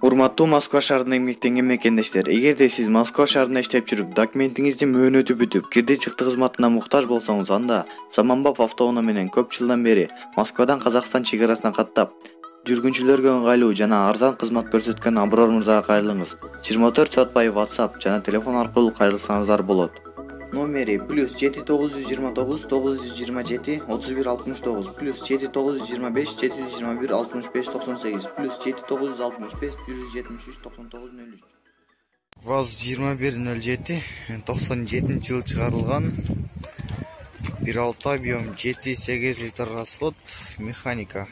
Урматтуу Москва шаарында эмгектенген мекендештер, эгерде сиз Москва шаарында иштеп жүрүп, документиңиздин мөөнөтү бүтүп, кирди чыкты кызматына муктаж болсоңуз, анда заманбап автоунаа менен көп жылдан бери Москвадан Казакстан чек-арасына каттап, жүргүнчүлөргө ыңгайлуу жана арзан кызмат көрсөткөн Аброр мырзага кайрылыңыз. 24 саат бою WhatsApp жана телефон аркылуу кайрылсаңыздар болот. Номери +7 929 927 31 69 +7 925 721 65 98 +7 965 173 99 03. ВАЗ-2107 97 жыл чыгарылган, 1.6 объем, 7-8 литр расход, механика.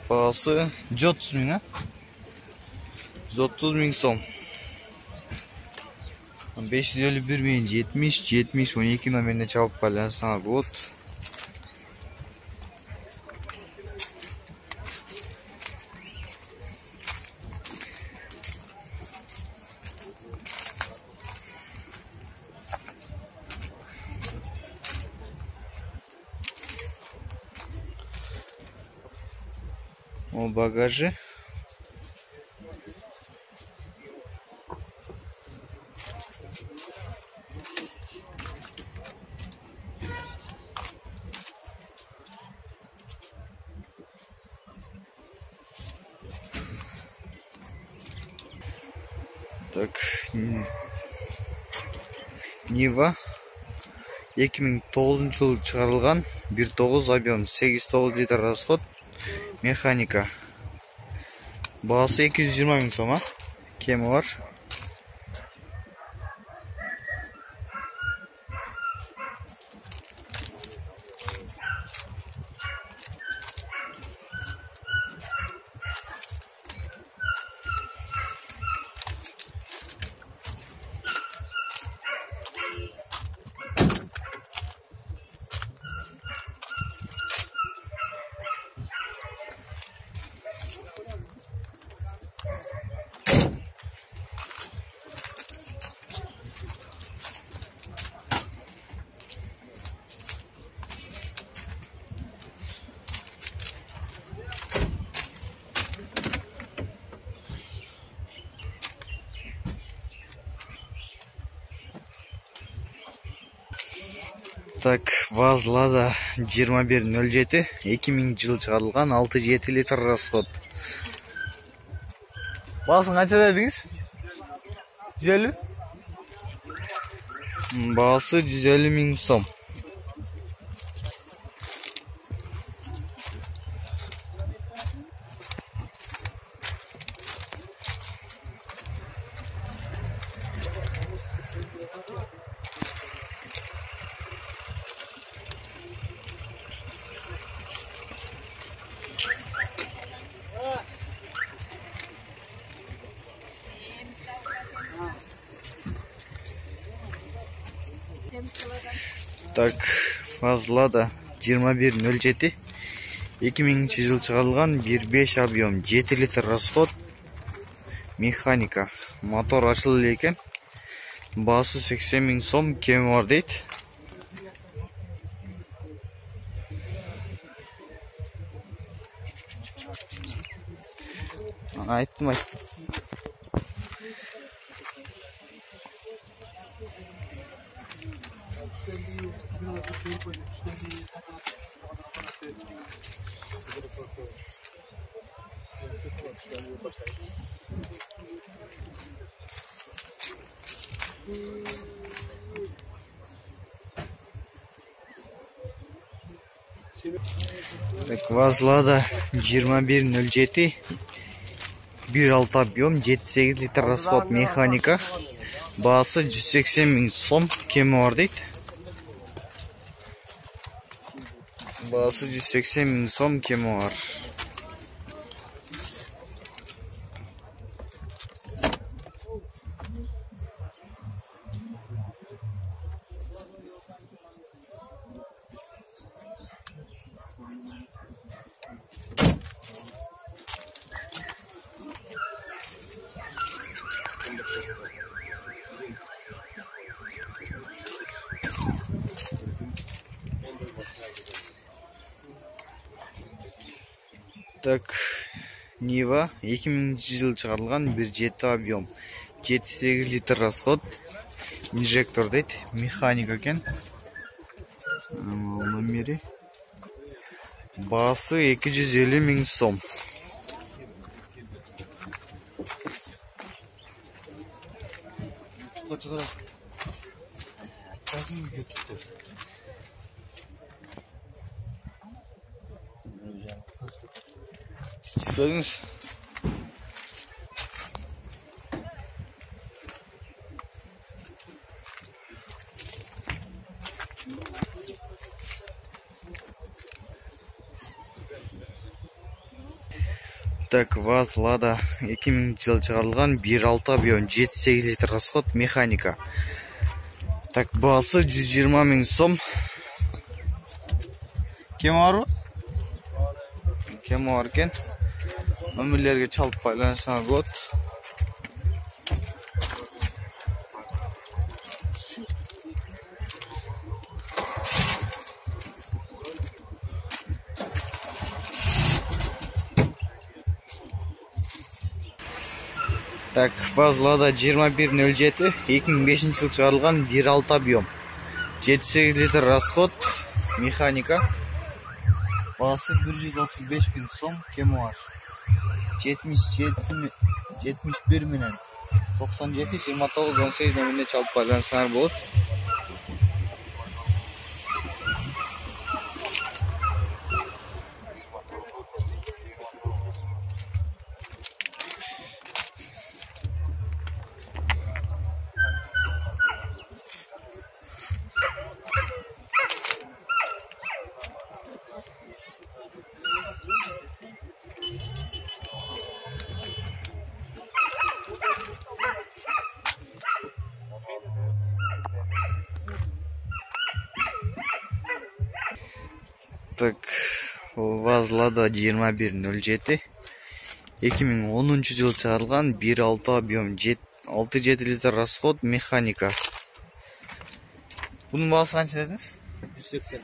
Баасы 130 миң, 130 миң сом. 551 мен 70 12 номерине чалып байланышсаңар болот. О багаже. Так, Нива 2009 жылы чыгарылган, 1.9 объем, 8-9 литр расход, механика. Баасы 220 миң сом, кеми бар. Так, ВАЗ Лада 2107 2000 жыл чыгарылган, 6-7 литр расход. Баасын канча дедиңиз? 150? Баасы 150 миң сом. Так, ВАЗ Лада 2107 2000 жыл чыгарылган, 1.5 объем, 7 литр расход, механика. Мотор ачылы эле экен. Баасы 80 миң сом, кеми бар дейт. Айттым. Так, ВАЗ Лада 2107 1.6 объем, 7-8 литр расход, механика. Баасы 180 миң сом, кеми бар дейт. Баасы 180 миң сом, кеми бар. Так, Нива 2000 жыл чыгарылган, 1.7 объем, 7-8 литр расход, инжектор дейт, механика экен. Номери. Баасы 250 000 сом. Çıkardınız. Так, ВАЗ Лада 2000 жыл чыгарылган, 1.6 объем, 7-8 литр расход, механика. Так, баасы 120 000 сом. Кем бар? Кем бар екен? Номерлерге чалып байланышсаңыз болот. Так, ВАЗ Лада 2107, 2005 жыл чыгарылган, 1.6 объем, 7-8 литр расход, механика. Баасы 135 000 сом, кеми бар. 71 менен 97 29 18 номеріне чалып байланышсаңар болот. Так, ВАЗ Лада 2107, 2010 жыл чыгарылган, 1.6 объем, 6-7 литр расход, механика. Bunun baası kança dediniz? 180.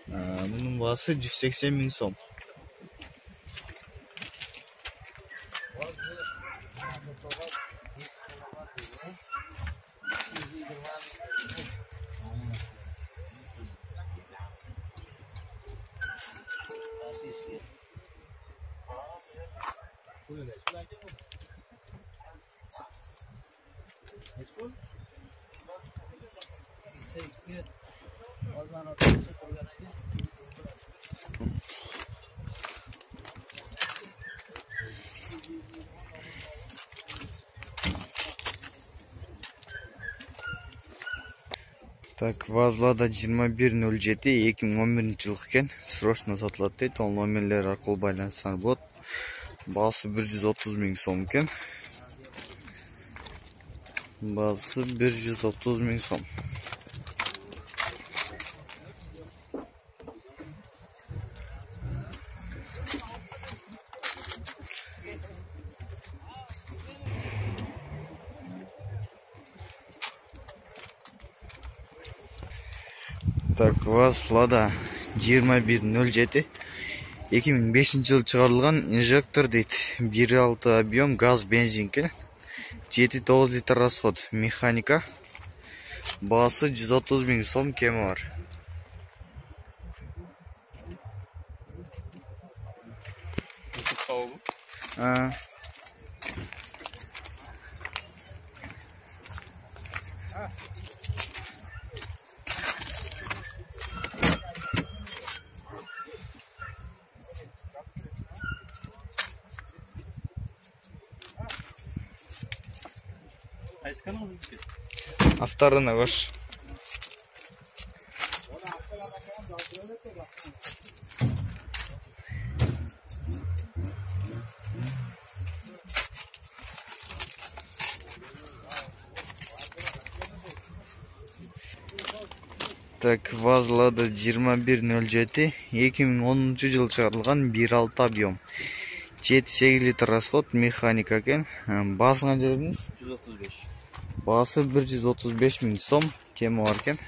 Bunun baası 180 000 сом. Так, ВАЗ Лада 2107, 2011 жыл экен, срочно сатылат дейт, ол номерлер аркылуу байланышсаңар болот. Баасы 130 000 сом экен. Баасы 130 000 сом. Так, ВАЗ Лада 2107, 2005 жыл чыгарылган, инжектор дейт, 1.6 объем, газ, бензин экен, 7-9 литр расход, механика. Баасы 130 000 сом, кеми бар. Авторына кош. Так, ВАЗ Лада 2107, 2010 жыл чыгарылган, 1.6 объем, 7-8 литр расход, механика экен. Баасы канча дедиңиз? 135. Баасы 135 000 сом, кеми бар экен.